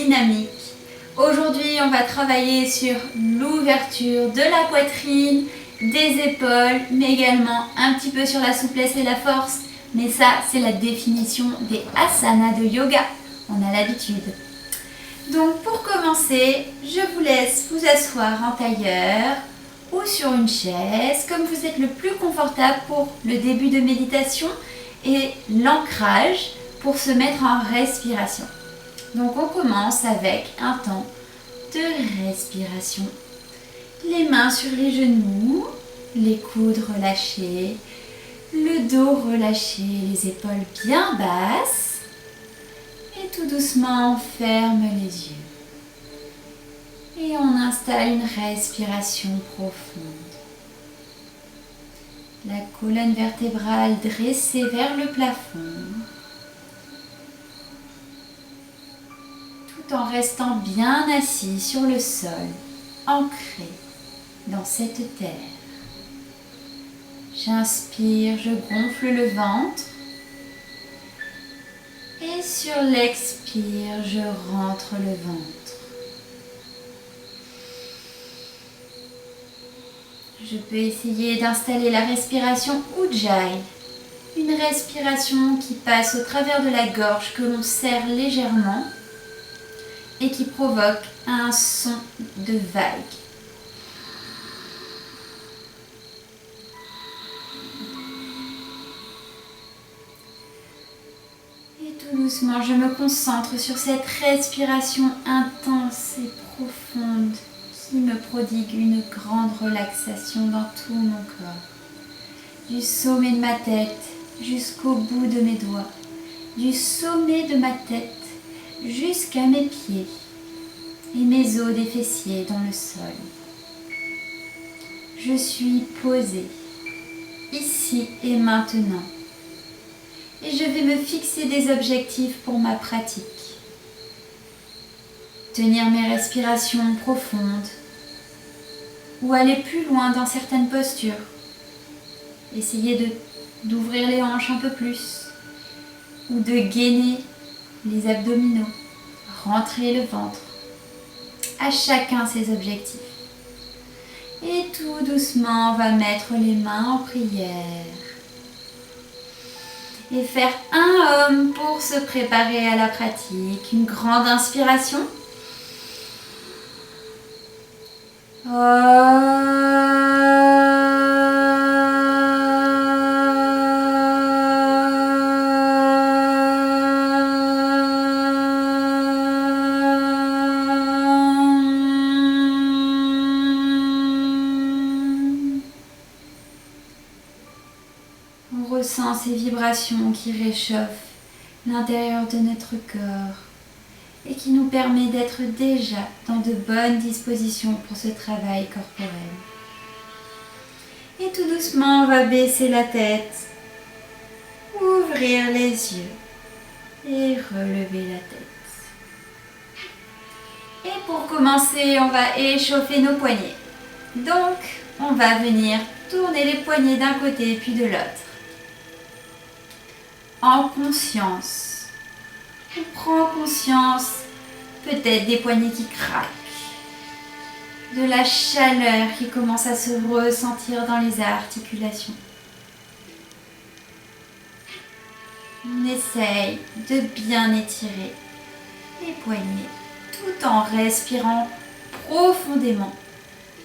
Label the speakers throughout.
Speaker 1: dynamique. Aujourd'hui, on va travailler sur l'ouverture de la poitrine, des épaules, mais également un petit peu sur la souplesse et la force. Mais ça, c'est la définition des asanas de yoga. On a l'habitude. Donc pour commencer, je vous laisse vous asseoir en tailleur ou sur une chaise, comme vous êtes le plus confortable pour le début de méditation et l'ancrage pour se mettre en respiration. Donc on commence avec un temps de respiration. Les mains sur les genoux, les coudes relâchés, le dos relâché, les épaules bien basses. Et tout doucement, on ferme les yeux. Et on installe une respiration profonde. La colonne vertébrale dressée vers le plafond. Tout en restant bien assis sur le sol, ancré dans cette terre. J'inspire, je gonfle le ventre. Et sur l'expire, je rentre le ventre. Je peux essayer d'installer la respiration Ujjayi, une respiration qui passe au travers de la gorge que l'on serre légèrement et qui provoque un son de vague. Et tout doucement, je me concentre sur cette respiration intense et profonde qui me prodigue une grande relaxation dans tout mon corps. Du sommet de ma tête jusqu'au bout de mes doigts, du sommet de ma tête jusqu'à mes pieds et mes os des fessiers dans le sol. Je suis posée, ici et maintenant. Et je vais me fixer des objectifs pour ma pratique. Tenir mes respirations profondes ou aller plus loin dans certaines postures. Essayer d'ouvrir les hanches un peu plus ou de gainer les abdominaux, rentrer le ventre. À chacun ses objectifs. Et tout doucement, on va mettre les mains en prière. Et faire un Om pour se préparer à la pratique. Une grande inspiration. On ressent ces vibrations qui réchauffent l'intérieur de notre corps et qui nous permet d'être déjà dans de bonnes dispositions pour ce travail corporel. Et tout doucement, on va baisser la tête, ouvrir les yeux et relever la tête. Et pour commencer, on va échauffer nos poignets. Donc, on va venir tourner les poignets d'un côté puis de l'autre. En conscience, on prend conscience peut-être des poignets qui craquent, de la chaleur qui commence à se ressentir dans les articulations. On essaye de bien étirer les poignets tout en respirant profondément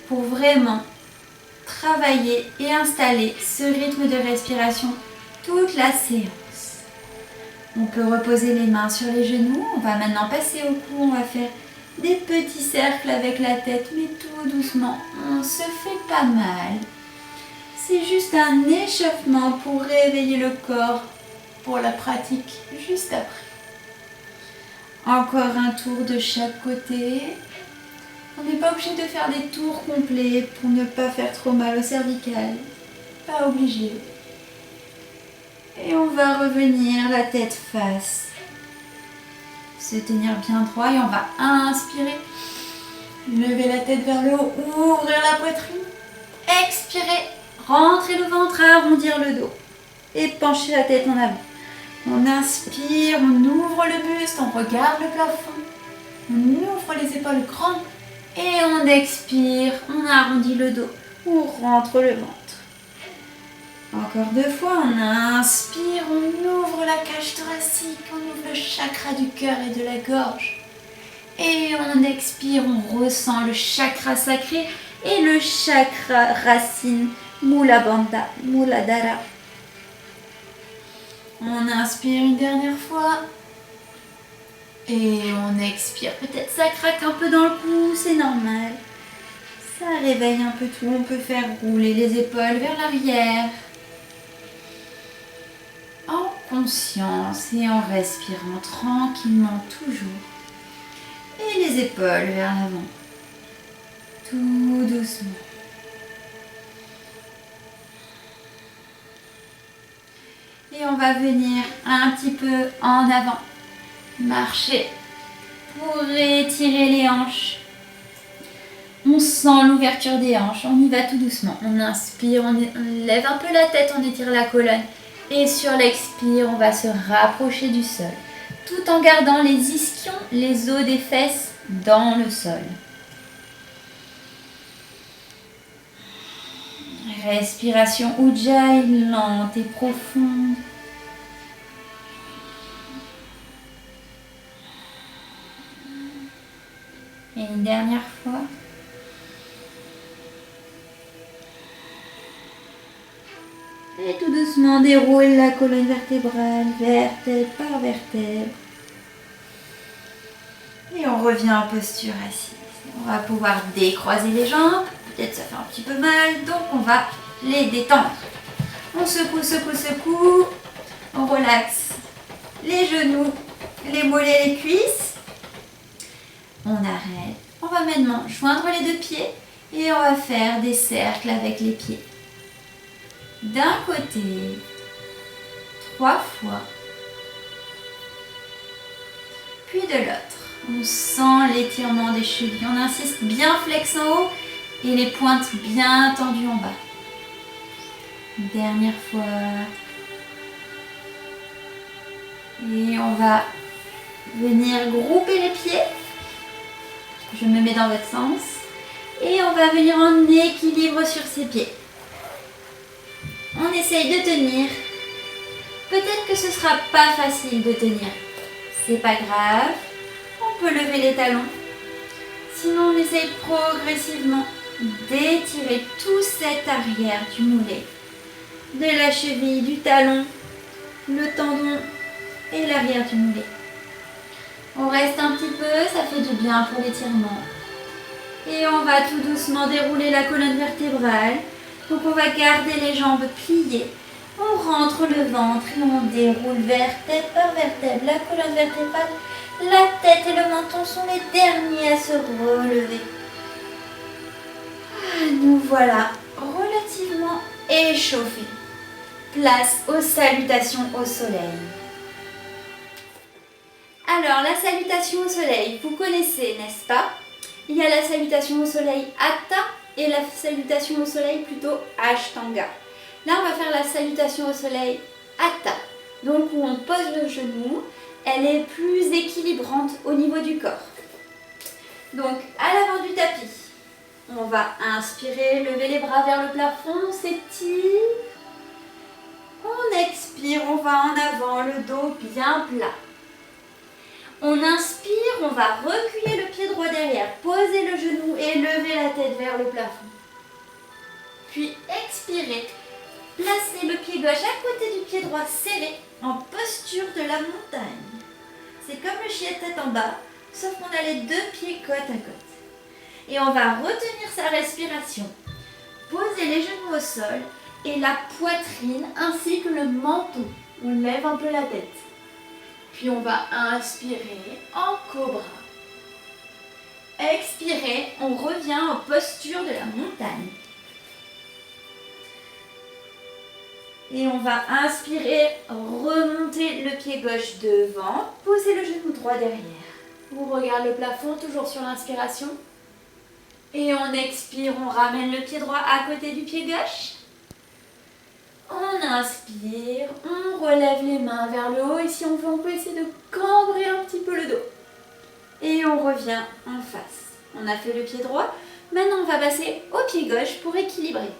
Speaker 1: pour vraiment travailler et installer ce rythme de respiration toute la séance. On peut reposer les mains sur les genoux. On va maintenant passer au cou. On va faire des petits cercles avec la tête, mais tout doucement. On se fait pas mal. C'est juste un échauffement pour réveiller le corps pour la pratique juste après. Encore un tour de chaque côté. On n'est pas obligé de faire des tours complets pour ne pas faire trop mal au cervical. Pas obligé. Et on va revenir la tête face. Se tenir bien droit et on va inspirer. Lever la tête vers le haut, ouvrir la poitrine. Expirer, rentrer le ventre, arrondir le dos. Et pencher la tête en avant. On inspire, on ouvre le buste, on regarde le plafond. On ouvre les épaules grandes et on expire, on arrondit le dos, on rentre le ventre. Encore 2 fois, on inspire, on ouvre la cage thoracique, on ouvre le chakra du cœur et de la gorge. Et on expire, on ressent le chakra sacré et le chakra racine Mulabandha, Muladhara. On inspire une dernière fois. Et on expire. Peut-être ça craque un peu dans le cou, c'est normal. Ça réveille un peu tout. On peut faire rouler les épaules vers l'arrière. En conscience et en respirant tranquillement toujours. Et les épaules vers l'avant. Tout doucement. Et on va venir un petit peu en avant. Marcher pour étirer les hanches. On sent l'ouverture des hanches. On y va tout doucement. On inspire, on lève un peu la tête, on étire la colonne. Et sur l'expire, on va se rapprocher du sol. Tout en gardant les ischions, les os des fesses dans le sol. Respiration Ujjayi, lente et profonde. Et une dernière fois. Et tout doucement, déroule la colonne vertébrale, vertèbre par vertèbre. Et on revient en posture assise. On va pouvoir décroiser les jambes. Peut-être ça fait un petit peu mal, donc on va les détendre. On secoue, secoue, secoue. On relaxe les genoux, les mollets, les cuisses. On arrête. On va maintenant joindre les 2 pieds et on va faire des cercles avec les pieds. D'un côté, 3 fois, puis de l'autre. On sent l'étirement des chevilles. On insiste bien flex en haut et les pointes bien tendues en bas. Dernière fois. Et on va venir grouper les pieds. Je me mets dans votre sens. Et on va venir en équilibre sur ses pieds. On essaye de tenir. Peut-être que ce ne sera pas facile de tenir. C'est pas grave. On peut lever les talons. Sinon, on essaye progressivement d'étirer tout cet arrière du mollet. De la cheville, du talon, le tendon et l'arrière du mollet. On reste un petit peu, ça fait du bien pour l'étirement. Et on va tout doucement dérouler la colonne vertébrale. Donc on va garder les jambes pliées. On rentre le ventre et on déroule vertèbre par vertèbre. La colonne vertébrale, la tête et le menton sont les derniers à se relever. Nous voilà relativement échauffés. Place aux salutations au soleil. Alors, la salutation au soleil, vous connaissez, n'est-ce pas? Il y a la salutation au soleil Hatha et la salutation au soleil plutôt Ashtanga. Là, on va faire la salutation au soleil Hatha, donc où on pose le genou. Elle est plus équilibrante au niveau du corps. Donc, à l'avant du tapis, on va inspirer, lever les bras vers le plafond, on s'étire. On expire, on va en avant, le dos bien plat. On inspire, on va reculer le pied droit derrière, poser le genou et lever la tête vers le plafond. Puis expirez, placez le pied gauche à côté du pied droit serré en posture de la montagne. C'est comme le chien tête en bas, sauf qu'on a les 2 pieds côte à côte. Et on va retenir sa respiration, poser les genoux au sol et la poitrine ainsi que le menton. On lève un peu la tête. Puis on va inspirer en cobra. Expirer, on revient en posture de la montagne. Et on va inspirer, remonter le pied gauche devant, poser le genou droit derrière. On regarde le plafond, toujours sur l'inspiration. Et on expire, on ramène le pied droit à côté du pied gauche. On inspire, on relève les mains vers le haut et si on veut, on peut essayer de cambrer un petit peu le dos. et on revient en face. On a fait le pied droit. Maintenant, on va passer au pied gauche pour équilibrer.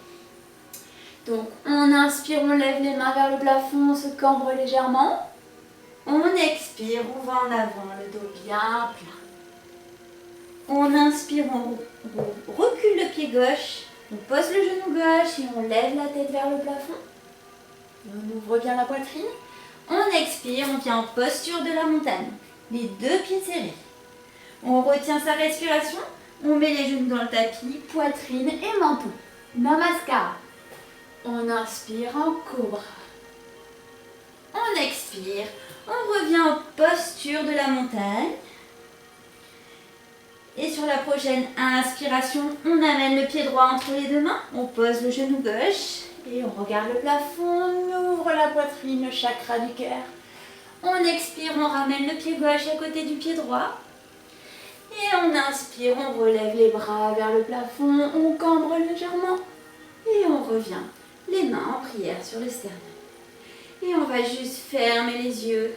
Speaker 1: Donc, on inspire, on lève les mains vers le plafond, on se cambre légèrement. On expire, on va en avant, le dos bien plat. On inspire, on recule le pied gauche, on pose le genou gauche et on lève la tête vers le plafond. On ouvre bien la poitrine. On expire, on vient en posture de la montagne, les deux pieds serrés. On retient sa respiration, on met les genoux dans le tapis, poitrine et menton. Namaskara. On inspire en cobra. On expire, on revient en posture de la montagne. Et sur la prochaine inspiration, on amène le pied droit entre les deux mains, on pose le genou gauche et on regarde le plafond, on ouvre la poitrine, le chakra du cœur. On expire, on ramène le pied gauche à côté du pied droit. Et on inspire, on relève les bras vers le plafond, on cambre légèrement et on revient, les mains en prière sur le sternum. Et on va juste fermer les yeux,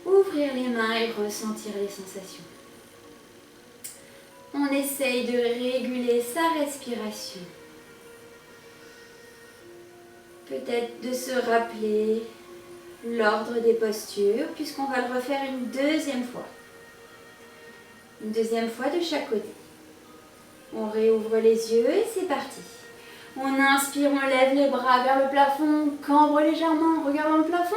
Speaker 1: ouvrir les mains et ressentir les sensations. On essaye de réguler sa respiration. Peut-être de se rappeler l'ordre des postures, puisqu'on va le refaire une deuxième fois. Une deuxième fois de chaque côté. On réouvre les yeux et c'est parti. On inspire, on lève les bras vers le plafond, on cambre légèrement en regardant le plafond.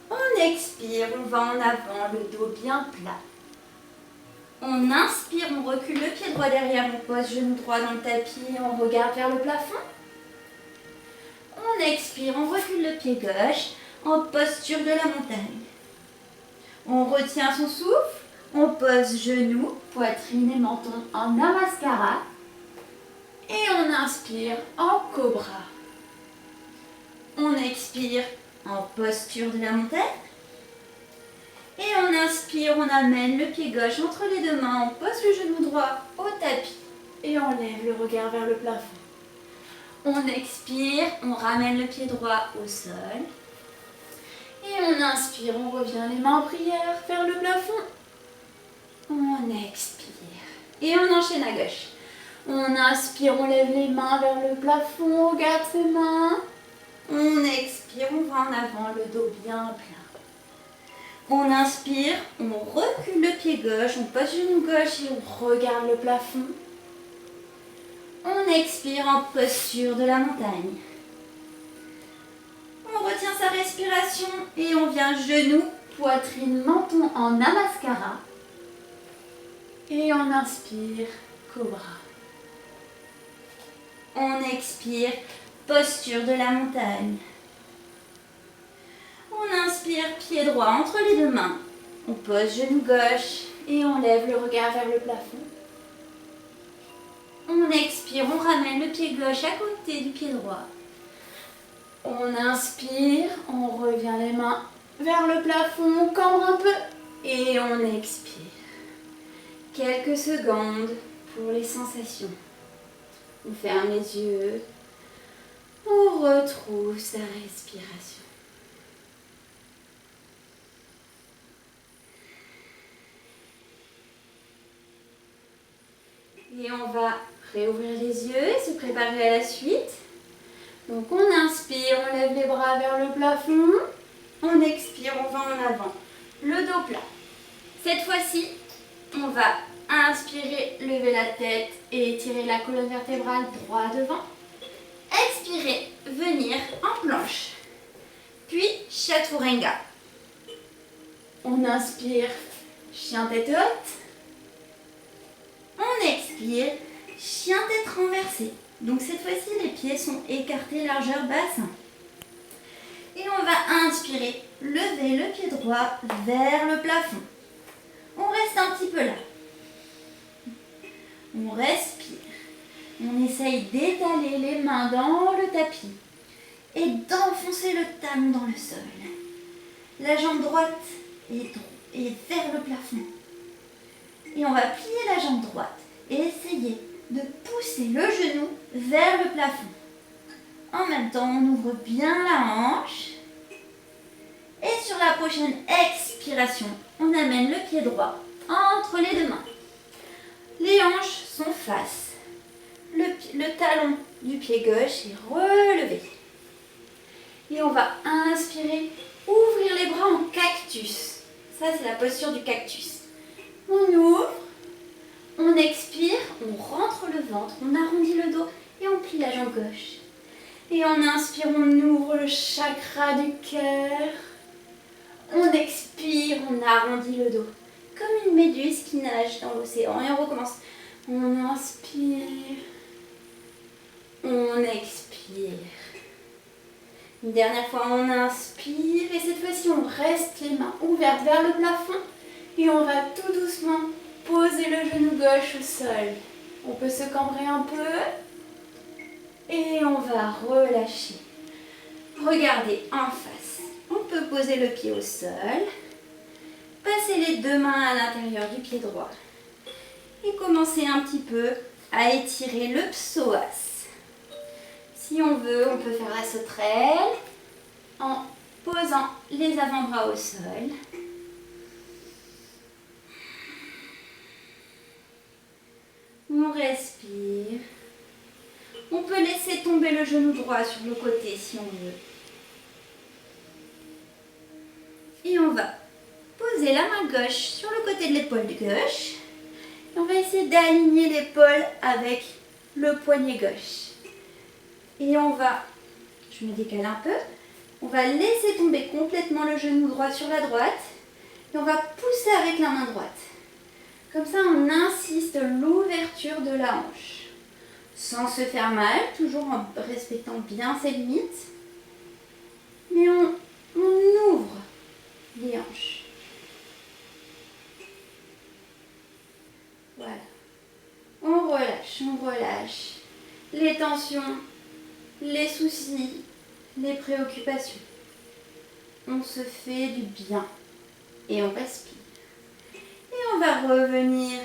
Speaker 1: On expire, on va en avant, le dos bien plat. On inspire, on recule le pied droit derrière, on pose genou droit dans le tapis, on regarde vers le plafond. On expire, on recule le pied gauche en posture de la montagne. On retient son souffle, on pose genou, poitrine et menton en namaskara. Et on inspire en cobra. On expire en posture de la montagne. Et on inspire, on amène le pied gauche entre les deux mains, on pose le genou droit au tapis et on lève le regard vers le plafond. On expire, on ramène le pied droit au sol. Et on inspire, on revient les mains en prière vers le plafond. On expire et on enchaîne à gauche. On inspire, on lève les mains vers le plafond, on garde ses mains. On expire, on va en avant, le dos bien plat. On inspire, on recule le pied gauche, on pose le genou gauche et on regarde le plafond. On expire en posture de la montagne. On retient sa respiration et on vient genou, poitrine, menton en namaskara. Et on inspire, cobra. On expire, posture de la montagne. On inspire, pied droit entre les deux mains. On pose genou gauche et on lève le regard vers le plafond. On expire, on ramène le pied gauche à côté du pied droit. On inspire, on revient les mains vers le plafond, on cambre un peu et on expire. Quelques secondes pour les sensations. On ferme les yeux. On retrouve sa respiration. Et on va réouvrir les yeux et se préparer à la suite. Donc on inspire, on lève les bras vers le plafond. On expire, on va en avant. Le dos plat. Cette fois-ci, on va inspirer, lever la tête et étirer la colonne vertébrale droit devant. Expirer, venir en planche. Puis Chaturanga. On inspire, chien tête haute. On expire, chien tête renversée. Donc cette fois-ci, les pieds sont écartés, largeur bassin. Et on va inspirer, lever le pied droit vers le plafond. On reste un petit peu là. On respire. On essaye d'étaler les mains dans le tapis et d'enfoncer le talon dans le sol. La jambe droite est vers le plafond. Et on va plier la jambe droite et essayer de pousser le genou vers le plafond. En même temps, on ouvre bien la hanche. Et sur la prochaine expiration, on amène le pied droit entre les deux mains. Les hanches sont face. Le talon du pied gauche est relevé. Et on va inspirer, ouvrir les bras en cactus. Ça, c'est la posture du cactus. On ouvre, on expire, on rentre le ventre, on arrondit le dos et on plie la jambe gauche. Et on inspire, on ouvre le chakra du cœur. On expire, on arrondit le dos. Comme une méduse qui nage dans l'océan. Et on recommence. On inspire. On expire. Une dernière fois, on inspire. Et cette fois-ci, on reste les mains ouvertes vers le plafond. Et on va tout doucement poser le genou gauche au sol. On peut se cambrer un peu. Et on va relâcher. Regardez en face. On peut poser le pied au sol. Passer les deux mains à l'intérieur du pied droit. Et commencer un petit peu à étirer le psoas. Si on veut, on peut faire la sauterelle en posant les avant-bras au sol. On respire. On peut laisser tomber le genou droit sur le côté si on veut. Et on va poser la main gauche sur le côté de l'épaule gauche. Et on va essayer d'aligner l'épaule avec le poignet gauche. Et on va, je me décale un peu, on va laisser tomber complètement le genou droit sur la droite. Et on va pousser avec la main droite. Comme ça, on insiste l'ouverture de la hanche. Sans se faire mal, toujours en respectant bien ses limites. Mais on ouvre les hanches. Voilà. On relâche. Les tensions, les soucis, les préoccupations. On se fait du bien. Et on respire. Et on va revenir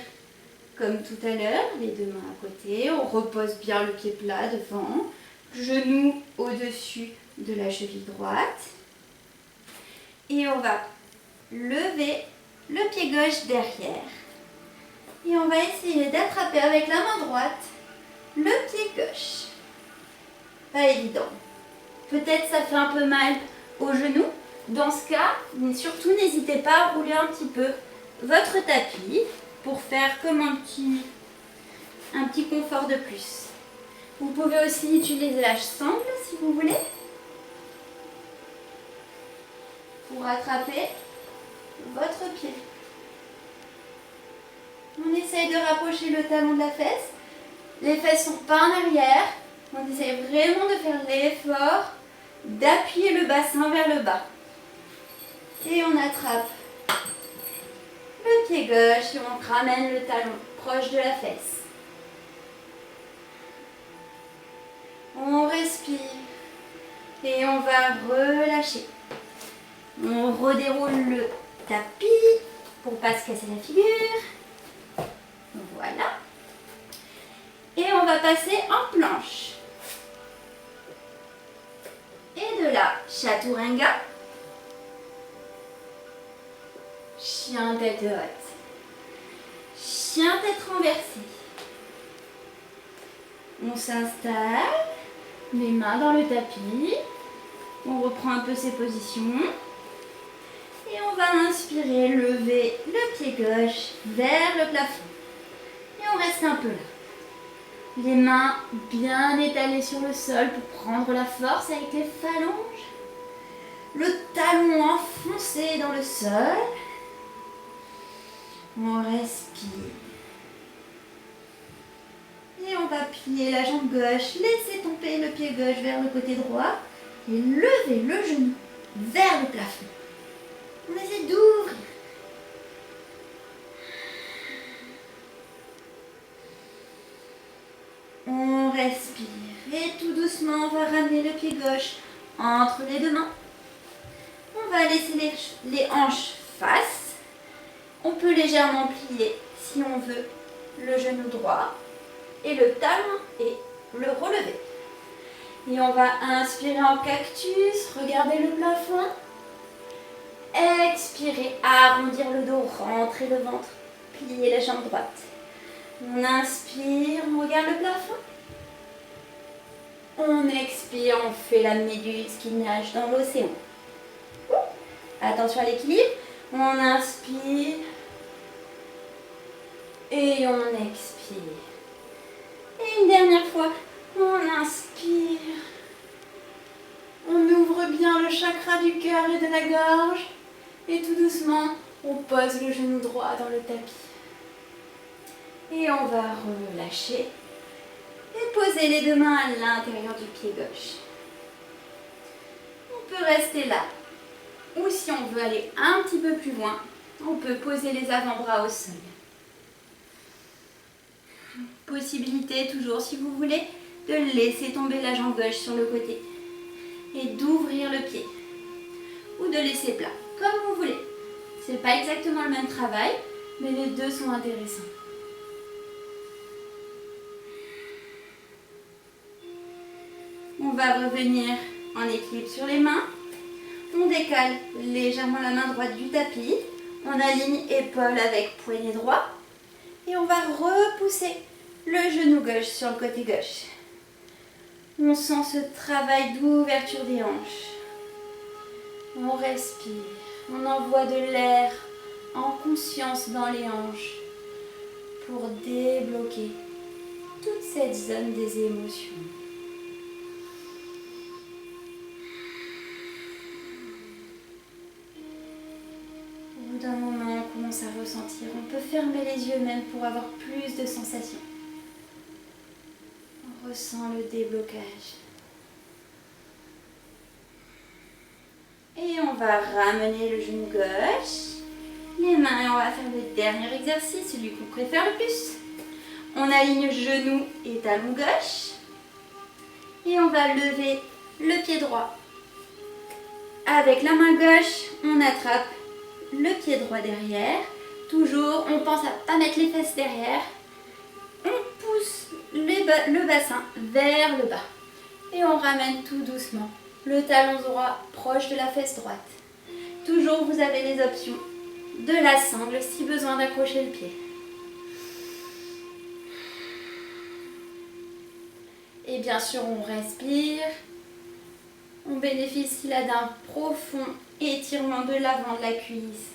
Speaker 1: comme tout à l'heure, les deux mains à côté. On repose bien le pied plat devant. Genou au-dessus de la cheville droite. Et on va lever le pied gauche derrière. Et on va essayer d'attraper avec la main droite le pied gauche. Pas évident. Peut-être ça fait un peu mal au genou. Dans ce cas, surtout n'hésitez pas à rouler un petit peu votre tapis pour faire comme un petit confort de plus. Vous pouvez aussi utiliser la sangle si vous voulez pour attraper votre pied. On essaye de rapprocher le talon de la fesse. Les fesses sont pas en arrière. On essaye vraiment de faire l'effort d'appuyer le bassin vers le bas. Et on attrape le pied gauche et on ramène le talon proche de la fesse. On respire et on va relâcher. On redéroule le tapis pour ne pas se casser la figure. Voilà. Et on va passer en planche. Et de là, chaturanga. Chien tête haute. Chien tête renversée. On s'installe, les mains dans le tapis. On reprend un peu ses positions. Et on va inspirer, lever le pied gauche vers le plafond. Et on reste un peu là. Les mains bien étalées sur le sol pour prendre la force avec les phalanges. Le talon enfoncé dans le sol. On respire. Et on va plier la jambe gauche, laisser tomber le pied gauche vers le côté droit et lever le genou vers le plafond. On essaie d'ouvrir. On respire et tout doucement, on va ramener le pied gauche entre les deux mains. On va laisser les hanches face. On peut légèrement plier, si on veut, le genou droit et le talon et le relever. Et on va inspirer en cactus, regarder le plafond. Expirer, arrondir le dos, rentrer le ventre. plier la jambe droite. On inspire, on regarde le plafond. On expire, on fait la méduse qui nage dans l'océan. Attention à l'équilibre. On inspire et on expire. Et une dernière fois, on inspire. On ouvre bien le chakra du cœur et de la gorge. Et tout doucement, on pose le genou droit dans le tapis. Et on va relâcher. Et poser les deux mains à l'intérieur du pied gauche. On peut rester là. Ou si on veut aller un petit peu plus loin, on peut poser les avant-bras au sol. Possibilité toujours, si vous voulez, de laisser tomber la jambe gauche sur le côté et d'ouvrir le pied ou de laisser plat, comme vous voulez. C'est pas exactement le même travail, mais les deux sont intéressants. On va revenir en équilibre sur les mains. On décale légèrement la main droite du tapis. On aligne épaule avec poignet droit. Et on va repousser le genou gauche sur le côté gauche. On sent ce travail d'ouverture des hanches. On respire. On envoie de l'air en conscience dans les hanches pour débloquer toute cette zone des émotions. Au bout d'un moment, on commence à ressentir. On peut fermer les yeux même pour avoir plus de sensations. On ressent le déblocage. Et on va ramener le genou gauche. Les mains, et on va faire le dernier exercice, celui qu'on préfère le plus. On aligne genou et talon gauche. Et on va lever le pied droit. Avec la main gauche, on attrape le pied droit derrière. Toujours, on pense à ne pas mettre les fesses derrière. On pousse le bassin vers le bas. Et on ramène tout doucement le talon droit proche de la fesse droite. Toujours, vous avez les options de la sangle si besoin d'accrocher le pied. Et bien sûr, on respire. On bénéficie là d'un profond étirement de l'avant de la cuisse.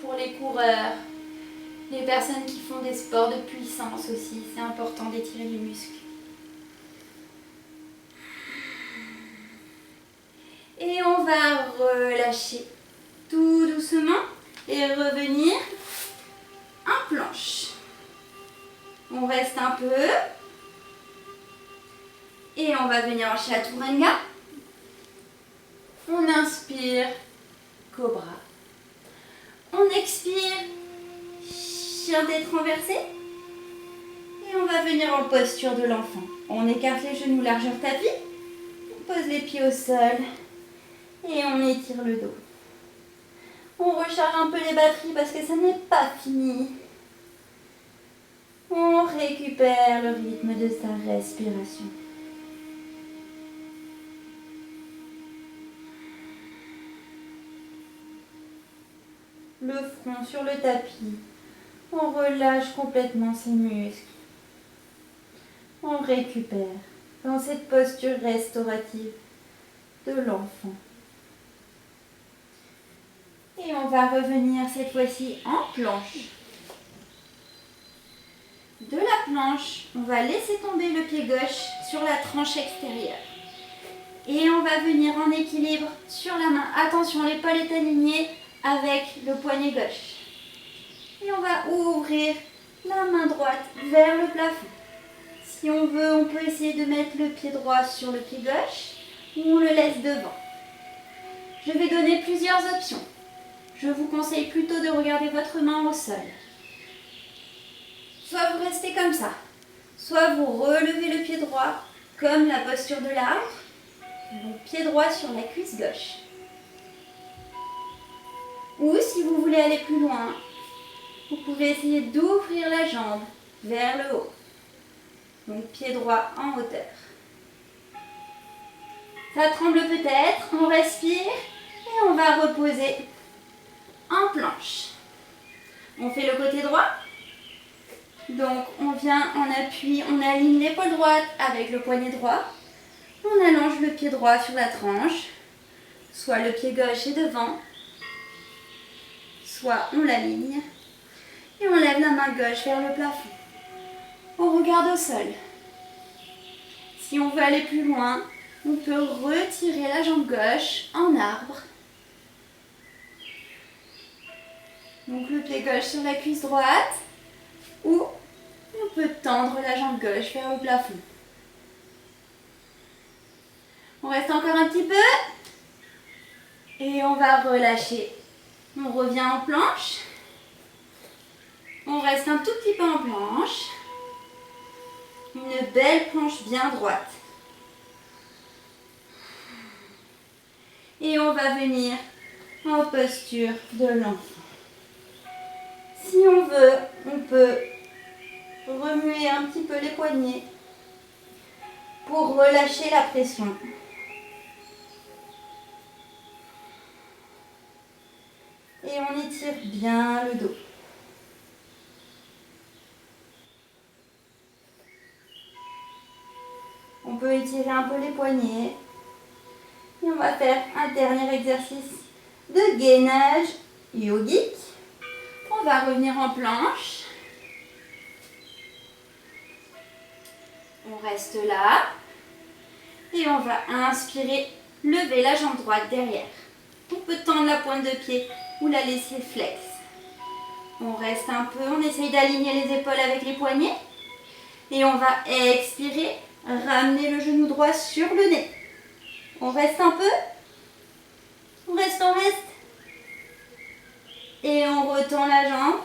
Speaker 1: Pour les coureurs, les personnes qui font des sports de puissance aussi, c'est important d'étirer les muscles. Et on va relâcher tout doucement et revenir en planche. On reste un peu. Et on va venir en chaturanga. On inspire, cobra. On expire, chien tête renversée. Et on va venir en posture de l'enfant. On écarte les genoux largeur tapis. On pose les pieds au sol. Et on étire le dos. On recharge un peu les batteries parce que ça n'est pas fini. On récupère le rythme de sa respiration. Le front sur le tapis. On relâche complètement ses muscles. On récupère dans cette posture restaurative de l'enfant. Et on va revenir cette fois-ci en planche. De la planche, on va laisser tomber le pied gauche sur la tranche extérieure. Et on va venir en équilibre sur la main. Attention, l'épaule est alignée avec le poignet gauche. Et on va ouvrir la main droite vers le plafond. Si on veut, on peut essayer de mettre le pied droit sur le pied gauche ou on le laisse devant. Je vais donner plusieurs options. Je vous conseille plutôt de regarder votre main au sol. Soit vous restez comme ça, soit vous relevez le pied droit comme la posture de l'arbre, donc pied droit sur la cuisse gauche. Ou si vous voulez aller plus loin, vous pouvez essayer d'ouvrir la jambe vers le haut, donc pied droit en hauteur. Ça tremble peut-être, on respire et on va reposer en planche. On fait le côté droit. Donc on vient en appui, on aligne l'épaule droite avec le poignet droit. On allonge le pied droit sur la tranche. Soit le pied gauche est devant, soit on l'aligne. Et on lève la main gauche vers le plafond. On regarde au sol. Si on veut aller plus loin, on peut retirer la jambe gauche en arbre. Donc le pied gauche sur la cuisse droite. Ou on peut tendre la jambe gauche vers le plafond. On reste encore un petit peu. Et on va relâcher. On revient en planche. On reste un tout petit peu en planche. Une belle planche bien droite. Et on va venir en posture de l'enfant. Si on veut, on peut remuer un petit peu les poignets pour relâcher la pression. Et on étire bien le dos. On peut étirer un peu les poignets. Et on va faire un dernier exercice de gainage yogique. On va revenir en planche. On reste là. Et on va inspirer, lever la jambe droite derrière. On peut tendre la pointe de pied ou la laisser flex. On reste un peu, on essaye d'aligner les épaules avec les poignets. Et on va expirer, ramener le genou droit sur le nez. On reste un peu. On reste. Et on retend la jambe.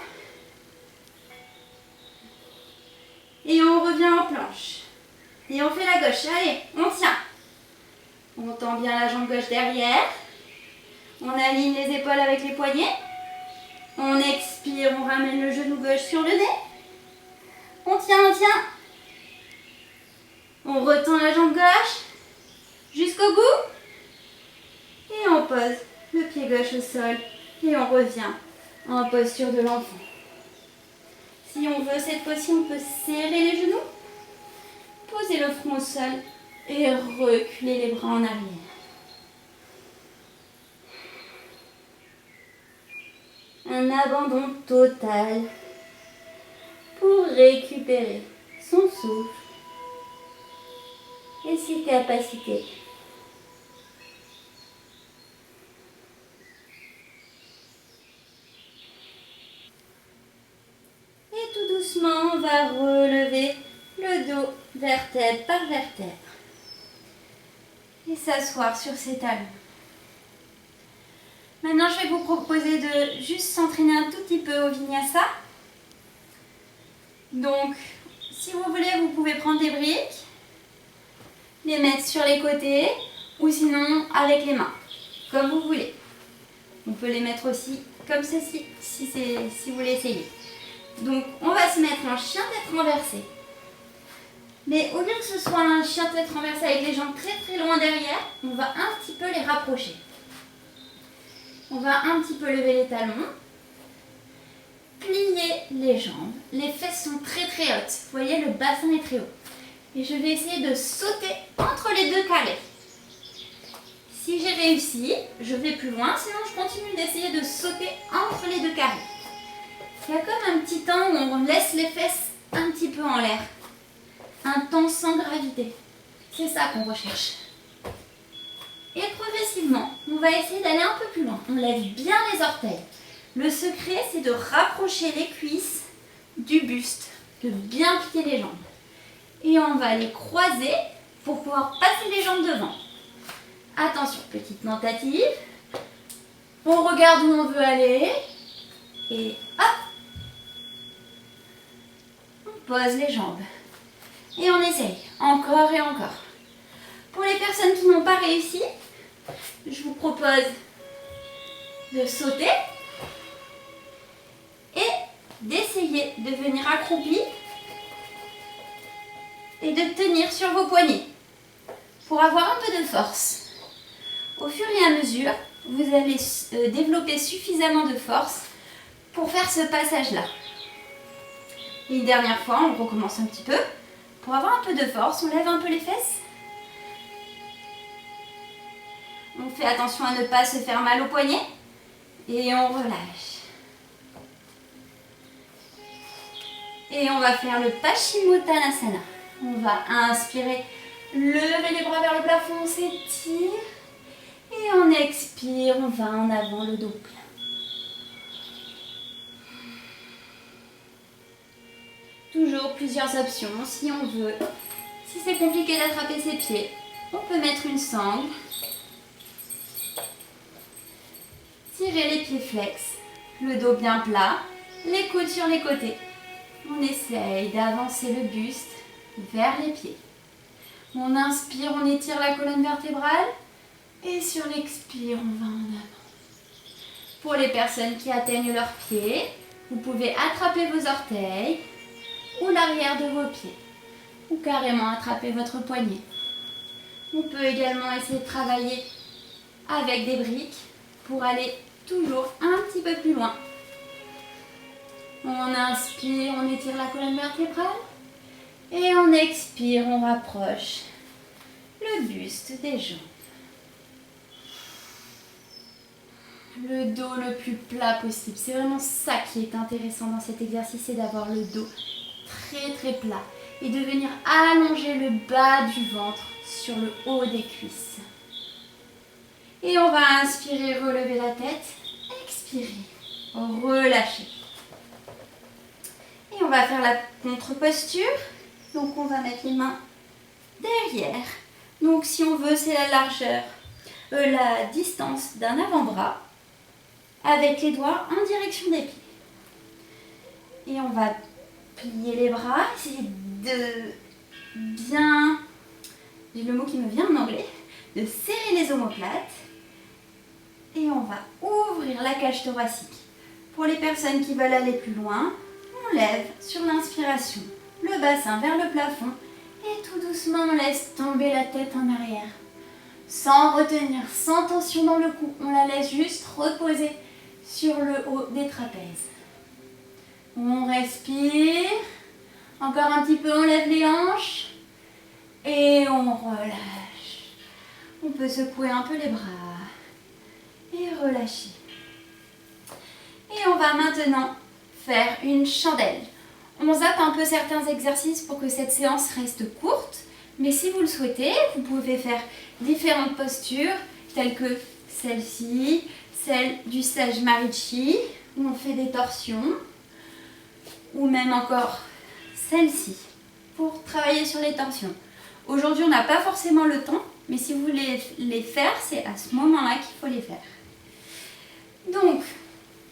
Speaker 1: Et on revient en planche. Et on fait la gauche. Allez, on tient. On tend bien la jambe gauche derrière. On aligne les épaules avec les poignets. On expire, on ramène le genou gauche sur le nez. On tient. On retend la jambe gauche jusqu'au bout. Et on pose le pied gauche au sol. Et on revient en posture de l'enfant. Si on veut cette fois-ci, on peut serrer les genoux. Poser le front au sol et reculer les bras en arrière. Un abandon total pour récupérer son souffle et ses capacités. Et tout doucement, on va relever le dos vertèbre par vertèbre et s'asseoir sur ses talons. Maintenant, je vais vous proposer de juste s'entraîner un tout petit peu au vinyasa. Donc, si vous voulez, vous pouvez prendre des briques, les mettre sur les côtés ou sinon avec les mains, comme vous voulez. On peut les mettre aussi comme ceci, si vous voulez essayer. Donc, on va se mettre en chien tête renversée. Mais au lieu que ce soit un chien tête renversée avec les jambes très loin derrière, on va un petit peu les rapprocher. On va un petit peu lever les talons, plier les jambes. Les fesses sont très hautes. Vous voyez, le bassin est très haut. Et je vais essayer de sauter entre les deux carrés. Si j'ai réussi, je vais plus loin. Sinon, je continue d'essayer de sauter entre les deux carrés. Il y a comme un petit temps où on laisse les fesses un petit peu en l'air. Un temps sans gravité. C'est ça qu'on recherche. Et progressivement, on va essayer d'aller un peu plus loin. On lève bien les orteils. Le secret, c'est de rapprocher les cuisses du buste, de bien plier les jambes. Et on va les croiser pour pouvoir passer les jambes devant. Attention, petite tentative. On regarde où on veut aller. Et hop! On pose les jambes. Et on essaye, encore et encore. Pour les personnes qui n'ont pas réussi, je vous propose de sauter et d'essayer de venir accroupi et de tenir sur vos poignets pour avoir un peu de force. Au fur et à mesure, vous allez développer suffisamment de force pour faire ce passage-là. Et une dernière fois, on recommence un petit peu. Pour avoir un peu de force, on lève un peu les fesses. On fait attention à ne pas se faire mal au poignet. Et on relâche. Et on va faire le Paschimottanasana. On va inspirer, lever les bras vers le plafond, on s'étire. Et on expire, on va en avant, le dos plein. Toujours plusieurs options si on veut. Si c'est compliqué d'attraper ses pieds, on peut mettre une sangle. Tirer les pieds flex, le dos bien plat, les coudes sur les côtés. On essaye d'avancer le buste vers les pieds. On inspire, on étire la colonne vertébrale. Et sur l'expire, on va en avant. Pour les personnes qui atteignent leurs pieds, vous pouvez attraper vos orteils ou l'arrière de vos pieds. Ou carrément attraper votre poignet. On peut également essayer de travailler avec des briques pour aller toujours un petit peu plus loin. On inspire, on étire la colonne vertébrale. Et on expire, on rapproche le buste des jambes. Le dos le plus plat possible. C'est vraiment ça qui est intéressant dans cet exercice, c'est d'avoir le dos très très plat et de venir allonger le bas du ventre sur le haut des cuisses. Et on va inspirer, relever la tête, expirer, relâcher. Et on va faire la contre-posture. Donc on va mettre les mains derrière. Donc si on veut, c'est la largeur, la distance d'un avant-bras avec les doigts en direction des pieds. Et on va plier les bras, essayer de bien, j'ai le mot qui me vient en anglais, de serrer les omoplates. Et on va ouvrir la cage thoracique. Pour les personnes qui veulent aller plus loin, on lève sur l'inspiration le bassin vers le plafond et tout doucement on laisse tomber la tête en arrière. Sans retenir, sans tension dans le cou, on la laisse juste reposer sur le haut des trapèzes. On respire, encore un petit peu, on lève les hanches et on relâche. On peut secouer un peu les bras et relâcher. Et on va maintenant faire une chandelle. On zappe un peu certains exercices pour que cette séance reste courte, mais si vous le souhaitez, vous pouvez faire différentes postures telles que celle-ci, celle du sage marichi, où on fait des torsions, ou même encore celle-ci, pour travailler sur les torsions. Aujourd'hui, on n'a pas forcément le temps, mais si vous voulez les faire, c'est à ce moment-là qu'il faut les faire. Donc,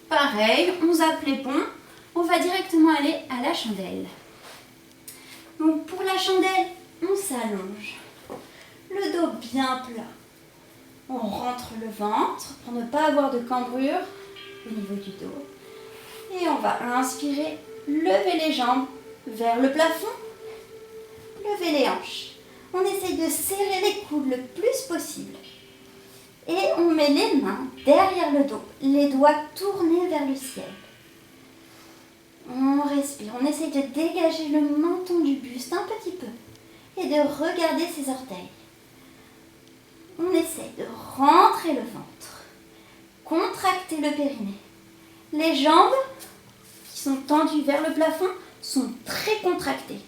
Speaker 1: pareil, on zappe les ponts, on va directement aller à la chandelle. Donc pour la chandelle, on s'allonge, le dos bien plat. On rentre le ventre pour ne pas avoir de cambrure au niveau du dos. Et on va inspirer, lever les jambes vers le plafond, lever les hanches. On essaye de serrer les coudes le plus possible. Et on met les mains derrière le dos, les doigts tournés vers le ciel. On respire, on essaye de dégager le menton du buste un petit peu et de regarder ses orteils. On essaye de rentrer le ventre, contracter le périnée. Les jambes qui sont tendues vers le plafond sont très contractées,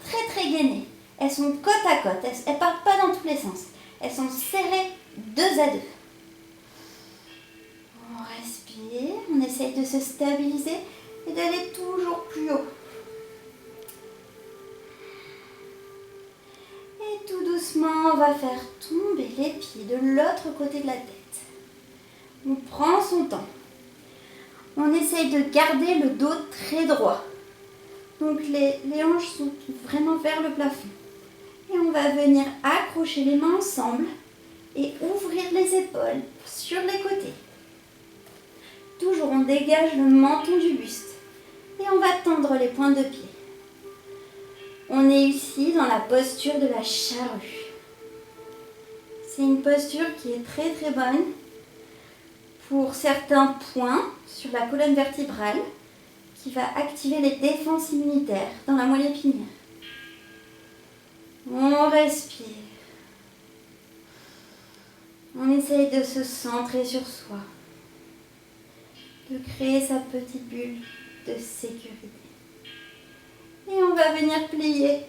Speaker 1: très très gainées. Elles sont côte à côte, elles ne partent pas dans tous les sens. Elles sont serrées 2 à 2. On respire, on essaye de se stabiliser et d'aller toujours plus haut. Et tout doucement, on va faire tomber les pieds de l'autre côté de la tête. On prend son temps. On essaye de garder le dos très droit. Donc les hanches sont vraiment vers le plafond. Et on va venir accrocher les mains ensemble et ouvrir les épaules sur les côtés. Toujours, on dégage le menton du buste. Et on va tendre les pointes de pied. On est ici dans la posture de la charrue. C'est une posture qui est très très bonne pour certains points sur la colonne vertébrale qui va activer les défenses immunitaires dans la moelle épinière. On respire. On essaye de se centrer sur soi, de créer sa petite bulle de sécurité. Et on va venir plier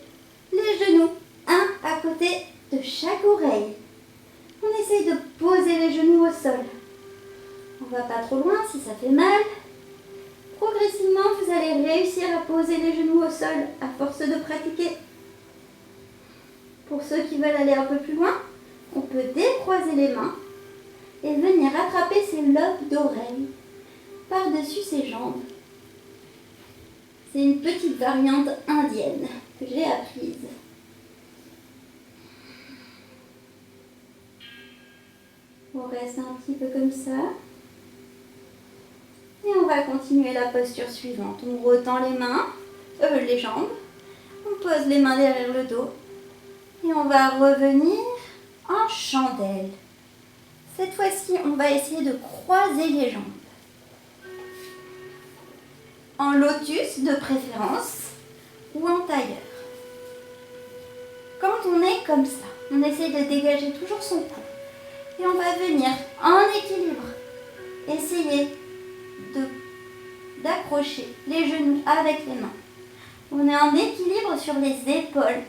Speaker 1: les genoux, un à côté de chaque oreille. On essaye de poser les genoux au sol. On ne va pas trop loin si ça fait mal. Progressivement, vous allez réussir à poser les genoux au sol à force de pratiquer. Pour ceux qui veulent aller un peu plus loin, on peut décroiser les mains et venir attraper ses lobes d'oreilles par-dessus ses jambes. C'est une petite variante indienne que j'ai apprise. On reste un petit peu comme ça. Et on va continuer la posture suivante. On retend les jambes. On pose les mains derrière le dos. Et on va revenir en chandelle. Cette fois-ci, on va essayer de croiser les jambes. En lotus de préférence ou en tailleur. Quand on est comme ça, on essaie de dégager toujours son cou. Et on va venir en équilibre. Essayer d'accrocher les genoux avec les mains. On est en équilibre sur les épaules.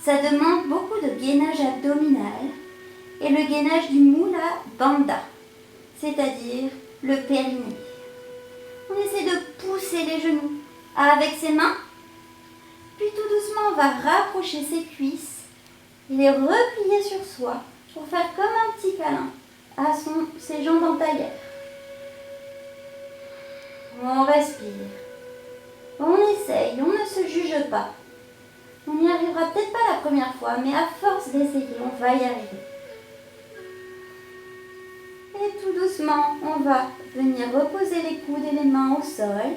Speaker 1: Ça demande beaucoup de gainage abdominal et le gainage du Mula Bandha, c'est-à-dire le périnée. On essaie de pousser les genoux avec ses mains, puis tout doucement on va rapprocher ses cuisses et les replier sur soi pour faire comme un petit câlin à ses jambes en tailleur. On respire, on essaye, on ne se juge pas. On n'y arrivera peut-être pas la première fois, mais à force d'essayer, on va y arriver. Et tout doucement, on va venir reposer les coudes et les mains au sol.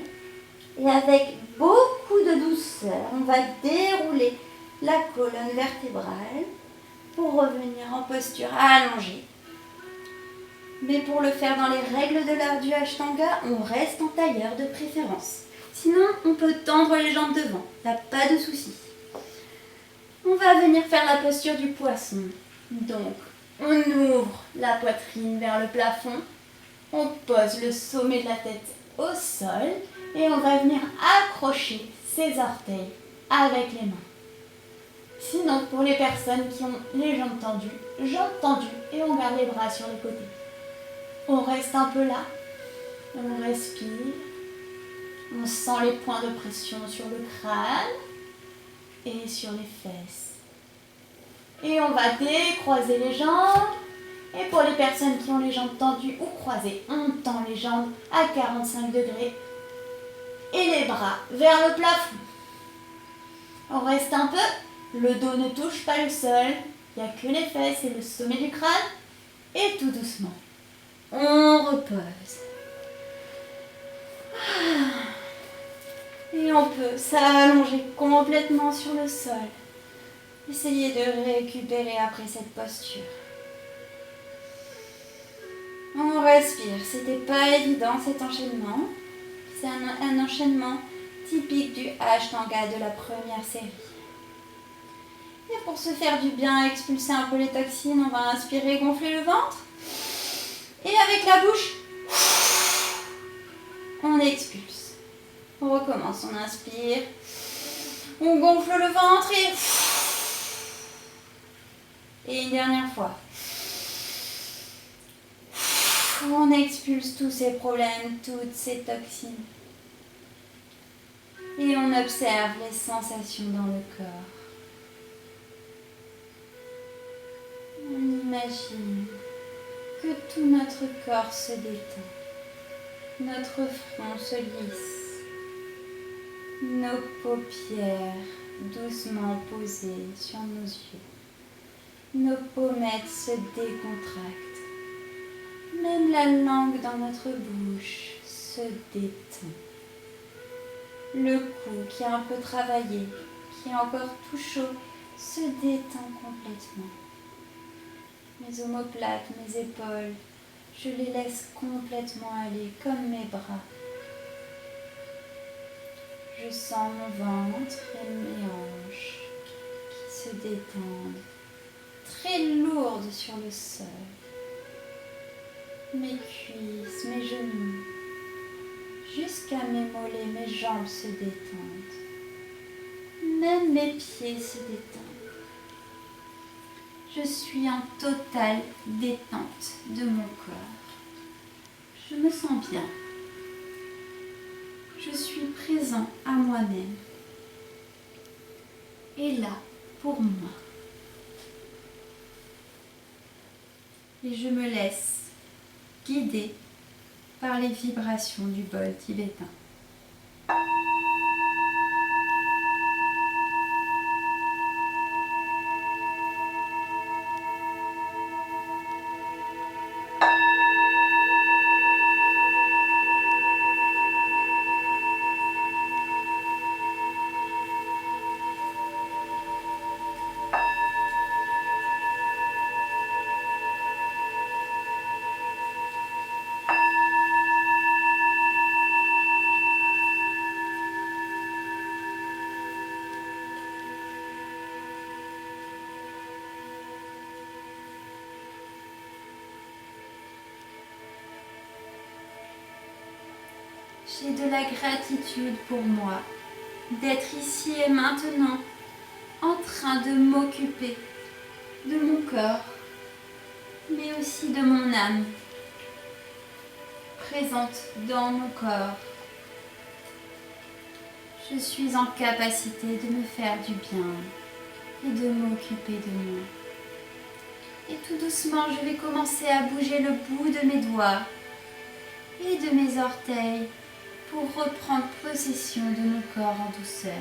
Speaker 1: Et avec beaucoup de douceur, on va dérouler la colonne vertébrale pour revenir en posture allongée. Mais pour le faire dans les règles de l'art du Ashtanga, on reste en tailleur de préférence. Sinon, on peut tendre les jambes devant, il n'y a pas de souci. On va venir faire la posture du poisson. Donc, on ouvre la poitrine vers le plafond, on pose le sommet de la tête au sol et on va venir accrocher ses orteils avec les mains. Sinon, pour les personnes qui ont les jambes tendues et on garde les bras sur les côtés. On reste un peu là, on respire, on sent les points de pression sur le crâne et sur les fesses. Et on va décroiser les jambes. Et pour les personnes qui ont les jambes tendues ou croisées, on tend les jambes à 45 degrés et les bras vers le plafond. On reste un peu, le dos ne touche pas le sol, il n'y a que les fesses et le sommet du crâne. Et tout doucement, on repose. Et on peut s'allonger complètement sur le sol. Essayez de récupérer après cette posture. On respire. C'était pas évident cet enchaînement. C'est un enchaînement typique du Ashtanga de la première série. Et pour se faire du bien, expulser un peu les toxines, on va inspirer, gonfler le ventre. Et avec la bouche, on expulse. On recommence, on inspire, on gonfle le ventre et une dernière fois. On expulse tous ces problèmes, toutes ces toxines. Et on observe les sensations dans le corps. On imagine que tout notre corps se détend. Notre front se lisse. Nos paupières doucement posées sur nos yeux. Nos pommettes se décontractent. Même la langue dans notre bouche se détend. Le cou qui a un peu travaillé, qui est encore tout chaud, se détend complètement. Mes omoplates, mes épaules, Je les laisse complètement aller comme mes bras. Je sens mon ventre et mes hanches qui se détendent, très lourdes sur le sol. Mes cuisses, mes genoux, jusqu'à mes mollets, mes jambes se détendent. Même mes pieds se détendent. Je suis en totale détente de mon corps. Je me sens bien. Je suis présent à moi-même. Et là, pour moi. Et je me laisse guider par les vibrations du bol tibétain. J'ai de la gratitude pour moi d'être ici et maintenant en train de m'occuper de mon corps, mais aussi de mon âme, présente dans mon corps. Je suis en capacité de me faire du bien et de m'occuper de moi. Et tout doucement, je vais commencer à bouger le bout de mes doigts et de mes orteils pour reprendre possession de mon corps en douceur.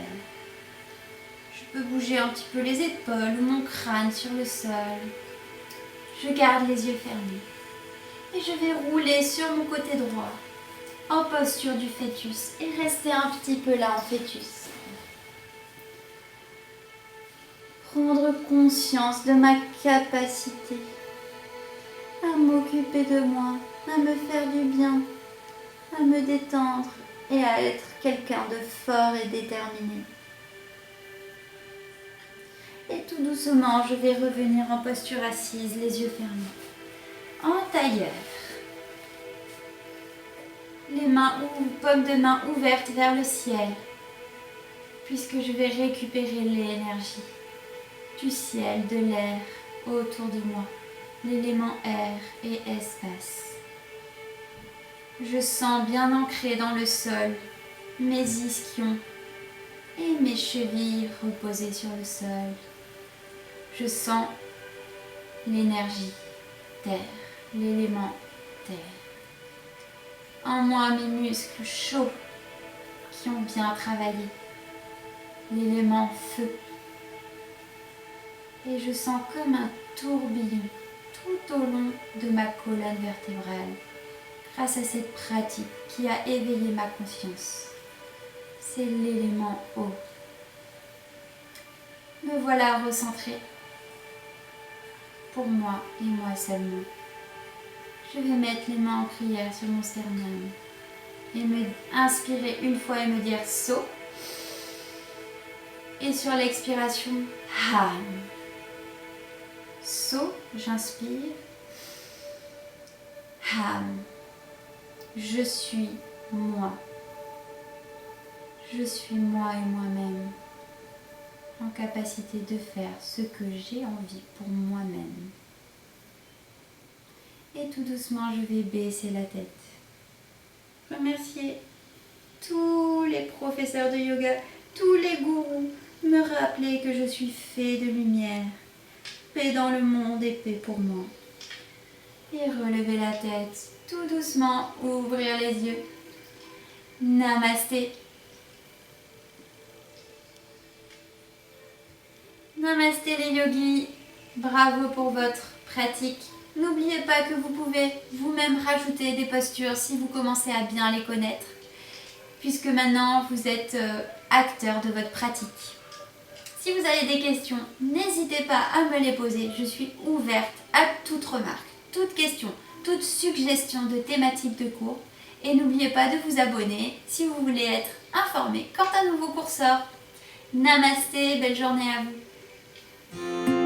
Speaker 1: Je peux bouger un petit peu les épaules ou mon crâne sur le sol. Je garde les yeux fermés et je vais rouler sur mon côté droit en posture du fœtus et rester un petit peu là en fœtus. Prendre conscience de ma capacité à m'occuper de moi, à me faire du bien, à me détendre et à être quelqu'un de fort et déterminé. Et tout doucement, je vais revenir en posture assise, les yeux fermés, en tailleur. Les mains ou paumes de main ouvertes vers le ciel, puisque je vais récupérer l'énergie du ciel, de l'air autour de moi, l'élément air et espace. Je sens bien ancré dans le sol mes ischions et mes chevilles reposées sur le sol. Je sens l'énergie terre, l'élément terre. En moi, mes muscles chauds qui ont bien travaillé, l'élément feu. Et je sens comme un tourbillon tout au long de ma colonne vertébrale grâce à cette pratique qui a éveillé ma conscience. C'est l'élément eau. Me voilà recentrée pour moi et moi seulement. Je vais mettre les mains en prière sur mon sternum et me inspirer une fois et me dire so. Et sur l'expiration, ham. So, j'inspire. Ham. Je suis moi. Je suis moi et moi-même, en capacité de faire ce que j'ai envie pour moi-même. Et tout doucement, je vais baisser la tête. Remercier tous les professeurs de yoga, tous les gourous, me rappeler que je suis fée de lumière, paix dans le monde et paix pour moi. Et relever la tête, tout doucement, ouvrir les yeux. Namasté. Namasté les yogis, bravo pour votre pratique. N'oubliez pas que vous pouvez vous-même rajouter des postures si vous commencez à bien les connaître, puisque maintenant vous êtes acteur de votre pratique. Si vous avez des questions, n'hésitez pas à me les poser. Je suis ouverte à toute remarque, toute question. toute suggestion de thématique de cours. Et n'oubliez pas de vous abonner si vous voulez être informé quand un nouveau cours sort. Namasté, belle journée à vous.